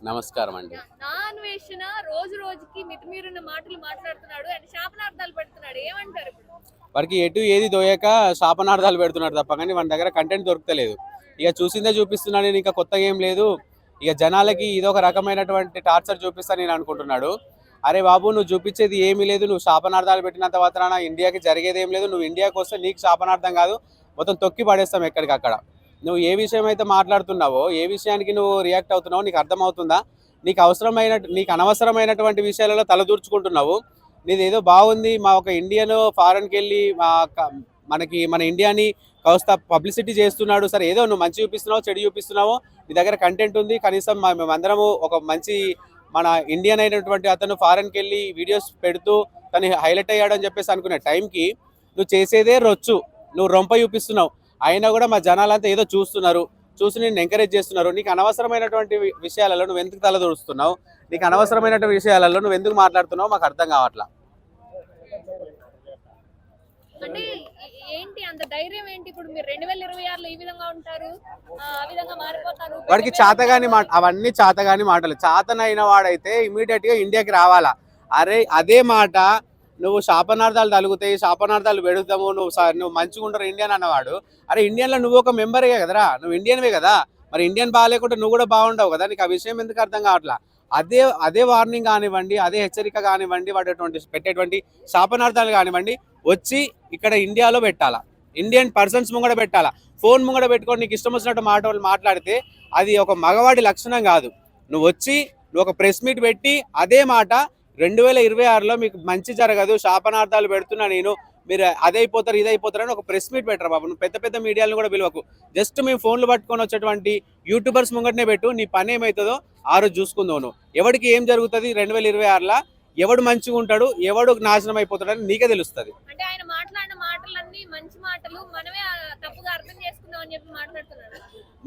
నమస్కారం అండి. నా అన్వేషణ రోజు రోజుకి మితిమీరిన మాటలు మాట్లాడుతున్నాడు అండ్ శాపనార్థాలు పెడుతున్నాడు. ఏమంటారు ఇప్పుడు? వాడికి ఎటు ఏది దోయక శాపనార్థాలు పెడుతున్నాడు తప్ప కానీ వాడి దగ్గర కంటెంట్ దొరకలేదు. ఇక చూసిందే చూపిస్తున్నాడు, ఇంకా కొత్తగా ఏం లేదు. ఇక జనాలకి ఇదొక రకమైనటువంటి టార్చర్ చూపిస్తా నేను అనుకుంటున్నాడు. అరే బాబు, నువ్వు చూపించేది ఏమీ లేదు. నువ్వు శాపనార్థాలు పెట్టినంత మాత్రాన ఇండియాకి జరిగేది ఏం లేదు. నువ్వు ఇండియాకి వస్తే నీకు శాపనార్థం కాదు, మొత్తం తొక్కి పడేస్తాం ఎక్కడికక్కడ. నువ్వు ఏ విషయం అయితే మాట్లాడుతున్నావో, ఏ విషయానికి నువ్వు రియాక్ట్ అవుతున్నావో నీకు అర్థమవుతుందా? నీకు అనవసరమైనటువంటి విషయాలలో తలదూర్చుకుంటున్నావు. నీది ఏదో బాగుంది, మా ఒక ఇండియన్ ఫారెన్కి వెళ్ళి మన ఇండియాని కాస్త పబ్లిసిటీ చేస్తున్నాడు. సరే, ఏదో నువ్వు మంచి చూపిస్తున్నావు, చెడు చూపిస్తున్నావు, నీ దగ్గర కంటెంట్ ఉంది. కనీసం మేమందరము ఒక మంచి మన ఇండియన్ అయినటువంటి అతను ఫారెన్కి వెళ్ళి వీడియోస్ పెడుతూ తను హైలైట్ అయ్యాడని చెప్పేసి అనుకునే టైంకి నువ్వు చేసేదే రొచ్చు, నువ్వు రొంప చూపిస్తున్నావు. అయినా కూడా మా జనాలంతా ఏదో చూసి నేను ఎంకరేజ్ చేస్తున్నారు. నీకు అనవసరమైనటువంటి విషయాలలో నువ్వు ఎందుకు తలదూరుస్తున్నావు? నీకు అనవసరమైనటువంటి విషయాలలో నువ్వు ఎందుకు మాట్లాడుతున్నావు మాకు అర్థం కావట్లా. అంటే ఏంటి అంత ధైర్యం ఏంటి? ఇప్పుడు మీరు 2026లో ఈ విధంగా ఉంటారు, ఆ విధంగా మారిపోతారు. వాడికి చాతగాని మాట, అవన్నీ చాతగాని మాటలు. చాతనైన వాడైతే ఇమీడియట్ గా ఇండియాకి రావాలా. అరే, అదే మాట నువ్వు శాపనార్థాలు తలుగుతాయి, శాపనార్థాలు పెడతాము, నువ్వు మంచిగా ఉంటారు ఇండియన్ అన్నవాడు. అరే, ఇండియన్లో నువ్వు ఒక మెంబరే కదరా, నువ్వు ఇండియన్వే కదా. మరి ఇండియన్ బాగాలేకుంటే నువ్వు కూడా బాగుండవు కదా. నీకు ఆ విషయం ఎందుకు అర్థం కావట్లా? అదే వార్నింగ్ కానివ్వండి, అదే హెచ్చరిక కానివ్వండి, పెట్టేటువంటి శాపనార్థాలు కానివ్వండి వచ్చి ఇక్కడ ఇండియాలో పెట్టాలా. ఇండియన్ పర్సన్స్ ముంగడ పెట్టాలా. ఫోన్ ముంగడ పెట్టుకొని నీకు ఇష్టం వచ్చినట్టు మాట్లాడితే అది ఒక మగవాడి లక్షణం కాదు. నువ్వు ఒక ప్రెస్ మీట్ పెట్టి అదే మాట 2026లో మీకు మంచి జరగదు, శాపనార్థాలు పెడుతున్నా నేను, మీరు అదైపోతారు ఇదైపోతారు అని ఒక ప్రెస్ మీట్ పెట్టరు బాబు. నువ్వు పెద్ద పెద్ద మీడియాలను కూడా పిలవకు. జస్ట్ మేము ఫోన్లు పట్టుకొని వచ్చేటువంటి యూట్యూబర్స్ ముంగటనే పెట్టు. నీ పని ఏమవుతుందో ఆ రోజు చూసుకుందావు. నువ్వు ఎవరికి ఏం జరుగుతుంది 2026లా, ఎవడు మంచిగా ఉంటాడు, ఎవడు నాశనం అయిపోతాడని నీకే తెలుస్తుంది. అంటే ఆయన మాట్లాడిన మాటలన్నీ మంచి మాటలు, మనమే తప్పుగా అర్థం చేసుకుందాం అని చెప్పి మాట్లాడుతున్నాడు.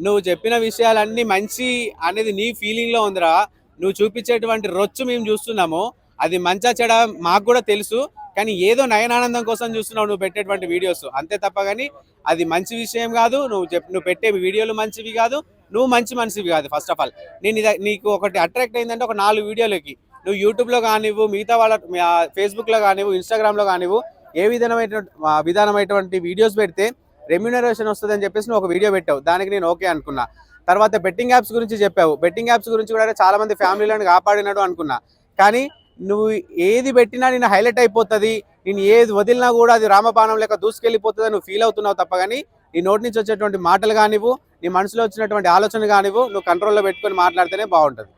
నువ్వు చెప్పిన విషయాలన్నీ మంచి అనేది నీ ఫీలింగ్ లో ఉందిరా. నువ్వు చూపించేటువంటి రొచ్చు మేము చూస్తున్నాము, అది మంచా చెడ మాకు కూడా తెలుసు. కానీ ఏదో నయనానందం కోసం చూస్తున్నావు నువ్వు పెట్టేటువంటి వీడియోస్, అంతే తప్ప కానీ అది మంచి విషయం కాదు. నువ్వు పెట్టే వీడియోలు మంచివి కాదు, నువ్వు మంచి మనిషివి కాదు. ఫస్ట్ ఆఫ్ ఆల్ నీకు ఒకటి అట్రాక్ట్ అయిందంటే ఒక 4 వీడియోలకి నువ్వు యూట్యూబ్లో కానివ్వు, మిగతా వాళ్ళ ఫేస్బుక్లో కానివ్వు, ఇన్స్టాగ్రామ్లో కానివ్వు, ఏ విధానమైనటువంటి వీడియోస్ పెడితే రెమ్యూనరేషన్ వస్తుంది అని చెప్పేసి నువ్వు ఒక వీడియో పెట్టావు. దానికి నేను ఓకే అనుకున్నా. తర్వాత బెట్టింగ్ యాప్స్ గురించి చెప్పావు. బెట్టింగ్ యాప్స్ గురించి కూడా చాలా మంది ఫ్యామిలీలను కాపాడినాడు అనుకున్నా. కానీ నువ్వు ఏది పెట్టినా నేను హైలైట్ అయిపోతుంది, నేను ఏది వదిలినా కూడా అది రామబాణం లెక్క దూసుకెళ్ళిపోతుంది నువ్వు ఫీల్ అవుతున్నావు తప్ప కానీ నీ నోటి నుంచి వచ్చేటువంటి మాటలు కానివ్వు, నీ మనసులో వచ్చినటువంటి ఆలోచన కానివ్వు, నువ్వు కంట్రోల్లో పెట్టుకొని మాట్లాడితేనే బాగుంటుంది.